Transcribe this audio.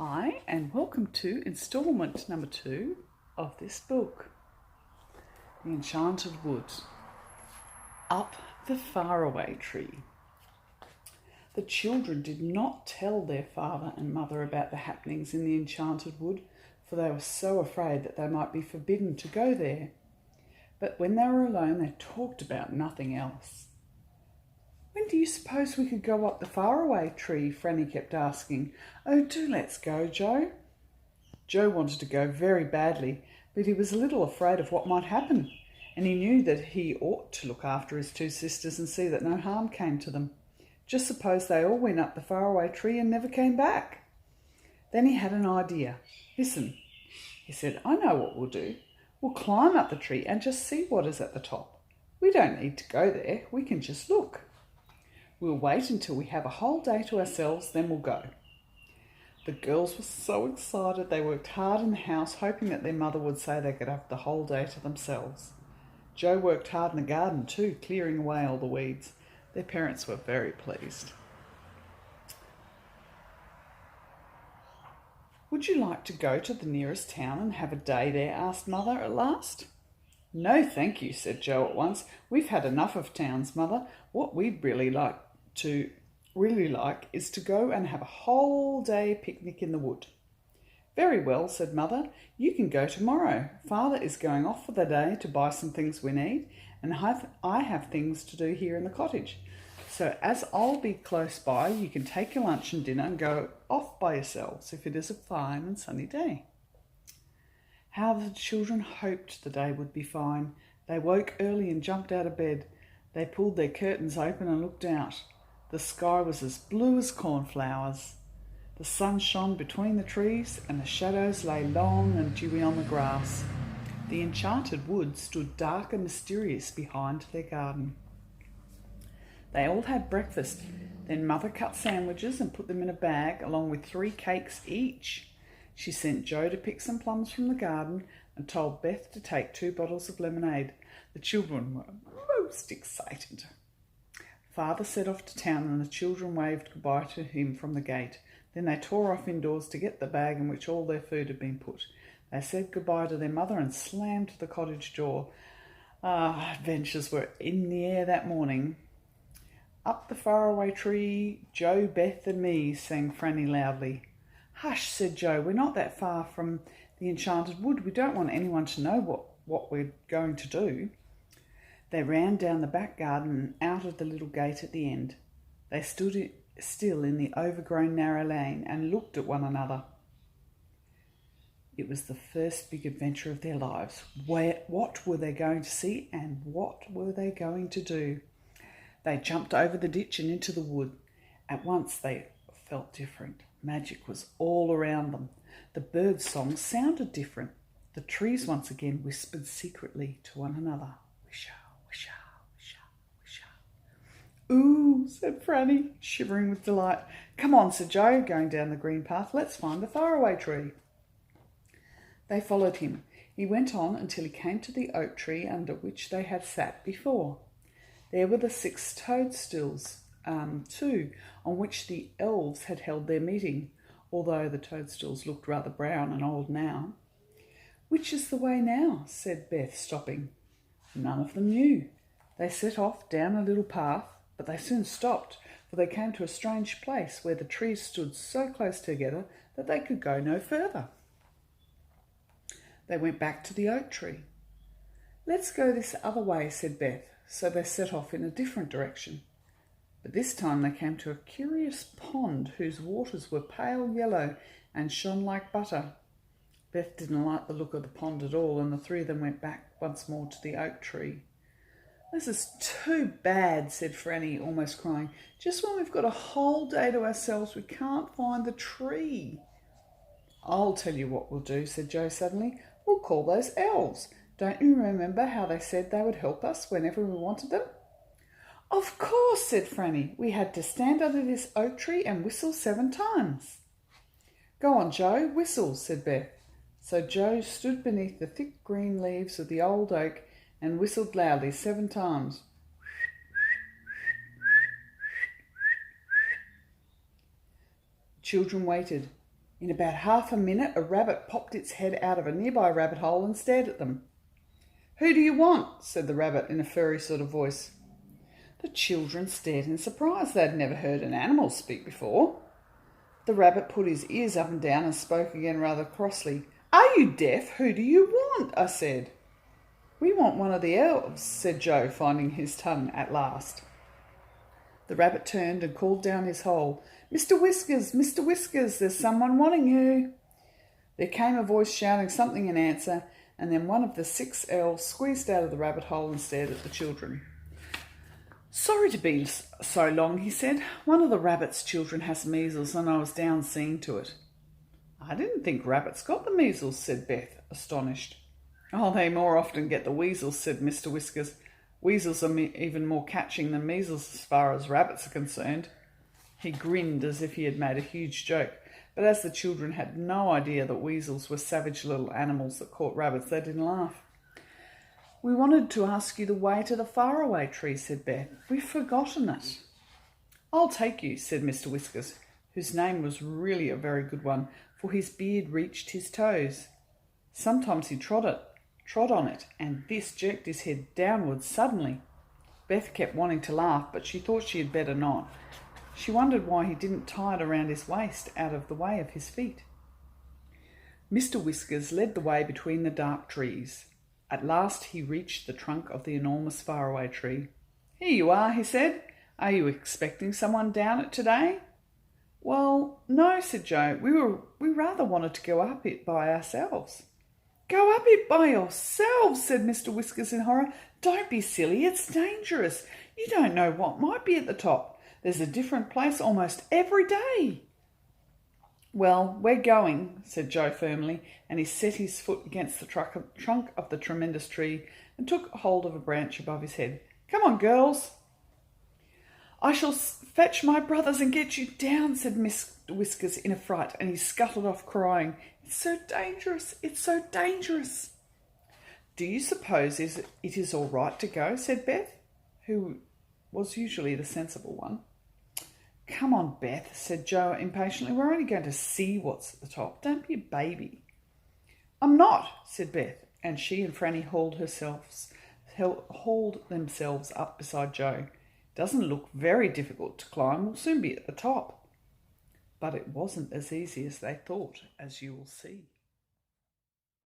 Hi, and welcome to instalment number 2 of this book, The Enchanted Woods. Up the faraway tree. The children did not tell their father and mother about the happenings in the Enchanted Wood, for they were so afraid that they might be forbidden to go there. But when they were alone, they talked about nothing else. "When do you suppose we could go up the faraway tree?" Franny kept asking. "Oh, do let's go, Joe." Joe wanted to go very badly, but he was a little afraid of what might happen, and he knew that he ought to look after his two sisters and see that no harm came to them. Just suppose they all went up the faraway tree and never came back. Then he had an idea. "Listen," he said, "I know what we'll do. We'll climb up the tree and just see what is at the top. We don't need to go there, we can just look. We'll wait until we have a whole day to ourselves, then we'll go." The girls were so excited they worked hard in the house, hoping that their mother would say they could have the whole day to themselves. Joe worked hard in the garden too, clearing away all the weeds. Their parents were very pleased. "Would you like to go to the nearest town and have a day there?" asked Mother at last. "No, thank you," said Joe at once. "We've had enough of towns, Mother. What we'd really like is to go and have a whole day picnic in the wood." "Very well," said Mother. "You can go tomorrow. Father is going off for the day to buy some things we need, and I have things to do here in the cottage. So as I'll be close by, you can take your lunch and dinner and go off by yourselves if it is a fine and sunny day." How the children hoped the day would be fine. They woke early and jumped out of bed. They pulled their curtains open and looked out. The sky was as blue as cornflowers. The sun shone between the trees and the shadows lay long and dewy on the grass. The Enchanted Wood stood dark and mysterious behind their garden. They all had breakfast. Then Mother cut sandwiches and put them in a bag along with 3 cakes each. She sent Joe to pick some plums from the garden and told Beth to take 2 bottles of lemonade. The children were most excited. Father set off to town and the children waved goodbye to him from the gate. Then they tore off indoors to get the bag in which all their food had been put. They said goodbye to their mother and slammed the cottage door. Adventures were in the air that morning. "Up the faraway tree, Joe, Beth and me," sang Franny loudly. "Hush," said Joe. "We're not that far from the Enchanted Wood. We don't want anyone to know what we're going to do." They ran down the back garden and out of the little gate at the end. They stood still in the overgrown narrow lane and looked at one another. It was the first big adventure of their lives. What were they going to see and what were they going to do? They jumped over the ditch and into the wood. At once they felt different. Magic was all around them. The birds' songs sounded different. The trees once again whispered secretly to one another. "Wisha, wisha, wisha, wisha." "Ooh," said Franny, shivering with delight. "Come on," said Joe, going down the green path. "Let's find the faraway tree." They followed him. He went on until he came to the oak tree under which they had sat before. There were the 6 toadstools, too, on which the elves had held their meeting, although the toadstools looked rather brown and old now. "Which is the way now?" said Beth, stopping. None of them knew. They set off down a little path, but they soon stopped, for they came to a strange place where the trees stood so close together that they could go no further. They went back to the oak tree. "Let's go this other way," said Beth, so they set off in a different direction. But this time they came to a curious pond whose waters were pale yellow and shone like butter. Beth didn't like the look of the pond at all, and the 3 of them went back once more to the oak tree. "This is too bad," said Franny, almost crying. "Just when we've got a whole day to ourselves, we can't find the tree." "I'll tell you what we'll do," said Joe suddenly. "We'll call those elves. Don't you remember how they said they would help us whenever we wanted them?" "Of course," said Franny. "We had to stand under this oak tree and whistle 7 times. "Go on, Joe, whistle," said Beth. So Joe stood beneath the thick green leaves of the old oak and whistled loudly 7 times. Children waited. In about half a minute, a rabbit popped its head out of a nearby rabbit hole and stared at them. "Who do you want?" said the rabbit in a furry sort of voice. The children stared in surprise. They had never heard an animal speak before. The rabbit put his ears up and down and spoke again rather crossly. "Are you deaf? Who do you want?" I said. "We want one of the elves," said Joe, finding his tongue at last. The rabbit turned and called down his hole, "Mr. Whiskers, Mr. Whiskers, there's someone wanting you." There came a voice shouting something in answer, and then one of the 6 elves squeezed out of the rabbit hole and stared at the children. "Sorry to be so long," he said. "One of the rabbit's children has measles and I was down seeing to it." "I didn't think rabbits got the measles," said Beth, astonished. "Oh, they more often get the weasels," said Mr. Whiskers. "Weasels are even more catching than measles as far as rabbits are concerned." He grinned as if he had made a huge joke, but as the children had no idea that weasels were savage little animals that caught rabbits, they didn't laugh. "We wanted to ask you the way to the faraway tree," said Beth. "We've forgotten it." "I'll take you," said Mr. Whiskers, whose name was really a very good one, for his beard reached his toes. Sometimes he trod on it, and this jerked his head downwards suddenly. Beth kept wanting to laugh, but she thought she had better not. She wondered why he didn't tie it around his waist out of the way of his feet. Mr. Whiskers led the way between the dark trees. At last he reached the trunk of the enormous faraway tree. "Here you are," he said. "Are you expecting someone down it today?" "Well, no," said Joe. We rather wanted to go up it by ourselves." "Go up it by yourselves," said Mr. Whiskers in horror. "Don't be silly. It's dangerous. You don't know what might be at the top. There's a different place almost every day." "Well, we're going," said Joe firmly, and he set his foot against the trunk of the tremendous tree and took hold of a branch above his head. "Come on, girls." "I shall fetch my brothers and get you down," said Mr. Whiskers in a fright, and he scuttled off crying, "It's so dangerous, it's so dangerous." "Do you suppose it is all right to go?" said Beth, who was usually the sensible one. "Come on, Beth," said Joe impatiently. "We're only going to see what's at the top. Don't be a baby." "I'm not," said Beth, and she and Franny hauled themselves up beside Joe. "Doesn't look very difficult to climb. We'll soon be at the top." But it wasn't as easy as they thought, as you will see.